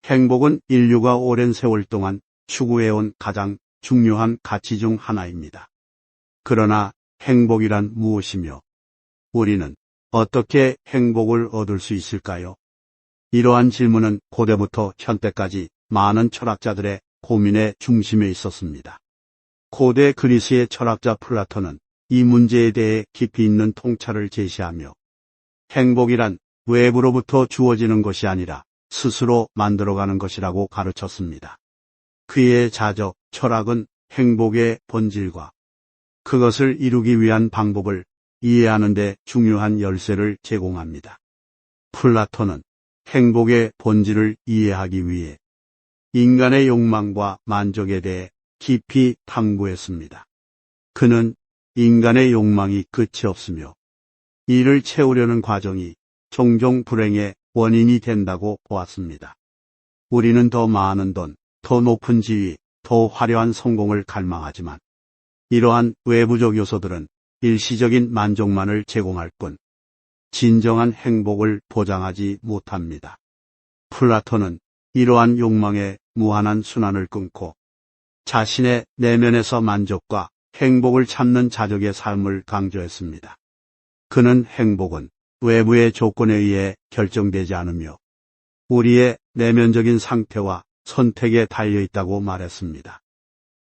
행복은 인류가 오랜 세월 동안 추구해온 가장 중요한 가치 중 하나입니다. 그러나 행복이란 무엇이며 우리는 어떻게 행복을 얻을 수 있을까요? 이러한 질문은 고대부터 현대까지 많은 철학자들의 고민의 중심에 있었습니다. 고대 그리스의 철학자 플라톤은 이 문제에 대해 깊이 있는 통찰을 제시하며 행복이란 외부로부터 주어지는 것이 아니라 스스로 만들어가는 것이라고 가르쳤습니다. 그의 자적, 철학은 행복의 본질과 그것을 이루기 위한 방법을 이해하는 데 중요한 열쇠를 제공합니다. 플라톤은 행복의 본질을 이해하기 위해 인간의 욕망과 만족에 대해 깊이 탐구했습니다. 그는 인간의 욕망이 끝이 없으며 이를 채우려는 과정이 종종 불행의 원인이 된다고 보았습니다. 우리는 더 많은 돈, 더 높은 지위, 더 화려한 성공을 갈망하지만 이러한 외부적 요소들은 일시적인 만족만을 제공할 뿐 진정한 행복을 보장하지 못합니다. 플라톤은 이러한 욕망의 무한한 순환을 끊고 자신의 내면에서 만족과 행복을 찾는 자적의 삶을 강조했습니다. 그는 행복은 외부의 조건에 의해 결정되지 않으며 우리의 내면적인 상태와 선택에 달려있다고 말했습니다.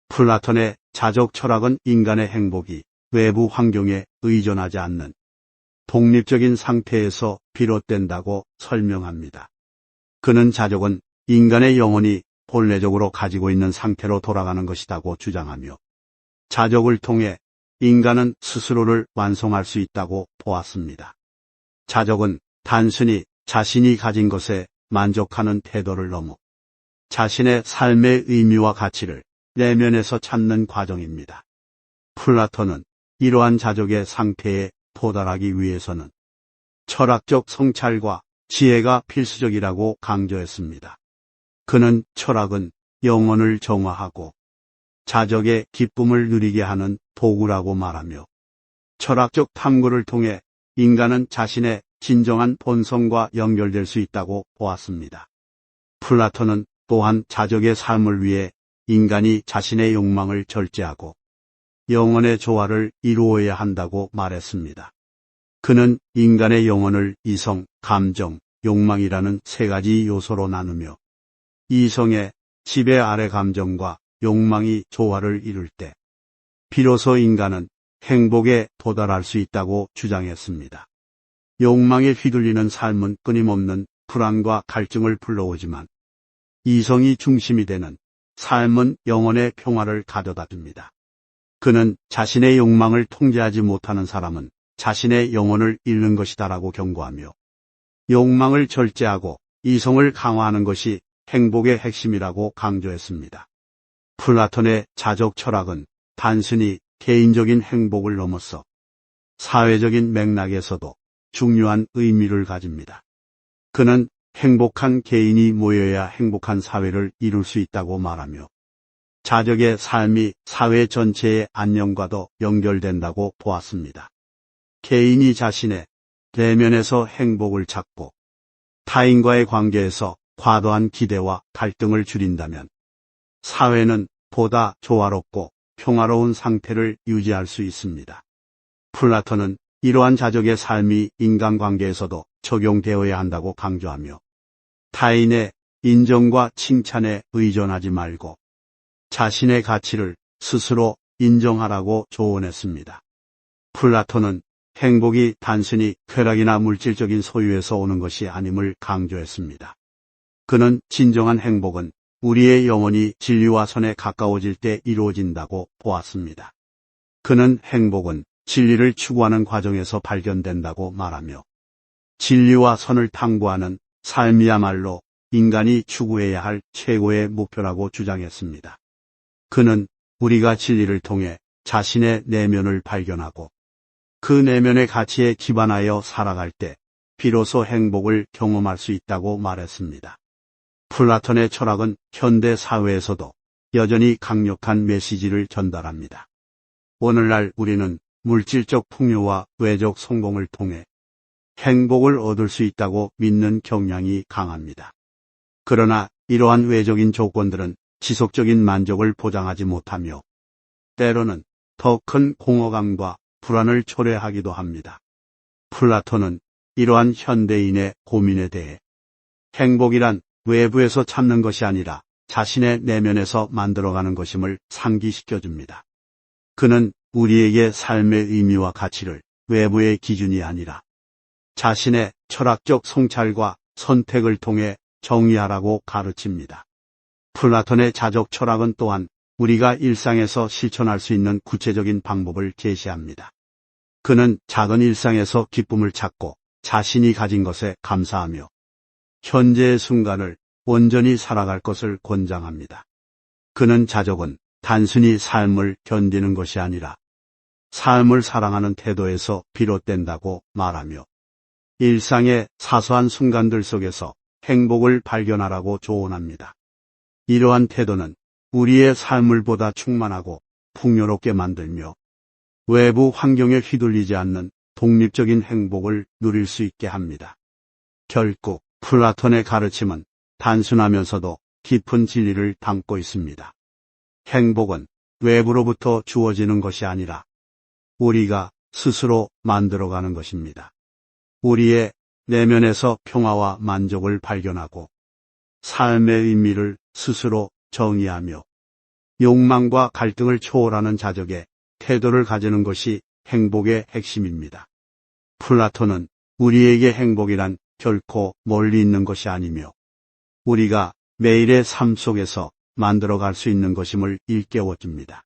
플라톤의 자적 철학은 인간의 행복이 외부 환경에 의존하지 않는 독립적인 상태에서 비롯된다고 설명합니다. 그는 자적은 인간의 영혼이 본래적으로 가지고 있는 상태로 돌아가는 것이라고 주장하며 자적을 통해 인간은 스스로를 완성할 수 있다고 보았습니다. 자적은 단순히 자신이 가진 것에 만족하는 태도를 넘어 자신의 삶의 의미와 가치를 내면에서 찾는 과정입니다. 플라톤은 이러한 자적의 상태에 도달하기 위해서는 철학적 성찰과 지혜가 필수적이라고 강조했습니다. 그는 철학은 영혼을 정화하고 자적의 기쁨을 누리게 하는 도구라고 말하며 철학적 탐구를 통해 인간은 자신의 진정한 본성과 연결될 수 있다고 보았습니다. 플라톤은 또한 자적의 삶을 위해 인간이 자신의 욕망을 절제하고 영혼의 조화를 이루어야 한다고 말했습니다. 그는 인간의 영혼을 이성, 감정, 욕망이라는 세 가지 요소로 나누며 이성의 지배 아래 감정과 욕망이 조화를 이룰 때 비로소 인간은 행복에 도달할 수 있다고 주장했습니다. 욕망에 휘둘리는 삶은 끊임없는 불안과 갈증을 불러오지만 이성이 중심이 되는 삶은 영혼의 평화를 가져다 줍니다. 그는 자신의 욕망을 통제하지 못하는 사람은 자신의 영혼을 잃는 것이다라고 경고하며 욕망을 절제하고 이성을 강화하는 것이 행복의 핵심이라고 강조했습니다. 플라톤의 자적 철학은 단순히 개인적인 행복을 넘어서 사회적인 맥락에서도 중요한 의미를 가집니다. 그는 행복한 개인이 모여야 행복한 사회를 이룰 수 있다고 말하며 자적의 삶이 사회 전체의 안녕과도 연결된다고 보았습니다. 개인이 자신의 내면에서 행복을 찾고 타인과의 관계에서 과도한 기대와 갈등을 줄인다면 사회는 보다 조화롭고 평화로운 상태를 유지할 수 있습니다. 플라톤은 이러한 자적의 삶이 인간관계에서도 적용되어야 한다고 강조하며 타인의 인정과 칭찬에 의존하지 말고 자신의 가치를 스스로 인정하라고 조언했습니다. 플라톤은 행복이 단순히 쾌락이나 물질적인 소유에서 오는 것이 아님을 강조했습니다. 그는 진정한 행복은 우리의 영혼이 진리와 선에 가까워질 때 이루어진다고 보았습니다. 그는 행복은 진리를 추구하는 과정에서 발견된다고 말하며 진리와 선을 탐구하는 삶이야말로 인간이 추구해야 할 최고의 목표라고 주장했습니다. 그는 우리가 진리를 통해 자신의 내면을 발견하고 그 내면의 가치에 기반하여 살아갈 때 비로소 행복을 경험할 수 있다고 말했습니다. 플라톤의 철학은 현대 사회에서도 여전히 강력한 메시지를 전달합니다. 오늘날 우리는 물질적 풍요와 외적 성공을 통해 행복을 얻을 수 있다고 믿는 경향이 강합니다. 그러나 이러한 외적인 조건들은 지속적인 만족을 보장하지 못하며 때로는 더 큰 공허감과 불안을 초래하기도 합니다. 플라톤은 이러한 현대인의 고민에 대해 행복이란 외부에서 찾는 것이 아니라 자신의 내면에서 만들어가는 것임을 상기시켜줍니다. 그는 우리에게 삶의 의미와 가치를 외부의 기준이 아니라 자신의 철학적 성찰과 선택을 통해 정의하라고 가르칩니다. 플라톤의 자적 철학은 또한 우리가 일상에서 실천할 수 있는 구체적인 방법을 제시합니다. 그는 작은 일상에서 기쁨을 찾고 자신이 가진 것에 감사하며 현재의 순간을 온전히 살아갈 것을 권장합니다. 그는 자적은 단순히 삶을 견디는 것이 아니라 삶을 사랑하는 태도에서 비롯된다고 말하며 일상의 사소한 순간들 속에서 행복을 발견하라고 조언합니다. 이러한 태도는 우리의 삶을 보다 충만하고 풍요롭게 만들며 외부 환경에 휘둘리지 않는 독립적인 행복을 누릴 수 있게 합니다. 결국 플라톤의 가르침은 단순하면서도 깊은 진리를 담고 있습니다. 행복은 외부로부터 주어지는 것이 아니라 우리가 스스로 만들어가는 것입니다. 우리의 내면에서 평화와 만족을 발견하고 삶의 의미를 스스로 정의하며 욕망과 갈등을 초월하는 자적의 태도를 가지는 것이 행복의 핵심입니다. 플라톤은 우리에게 행복이란 결코 멀리 있는 것이 아니며 우리가 매일의 삶 속에서 만들어갈 수 있는 것임을 일깨워줍니다.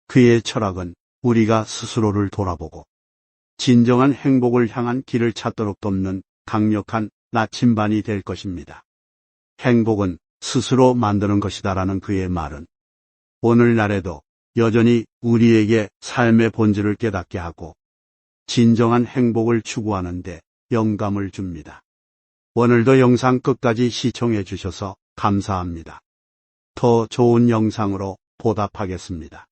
그의 철학은 우리가 스스로를 돌아보고 진정한 행복을 향한 길을 찾도록 돕는 강력한 나침반이 될 것입니다. 행복은 스스로 만드는 것이다라는 그의 말은 오늘날에도 여전히 우리에게 삶의 본질을 깨닫게 하고 진정한 행복을 추구하는 데 영감을 줍니다. 오늘도 영상 끝까지 시청해 주셔서 감사합니다. 더 좋은 영상으로 보답하겠습니다.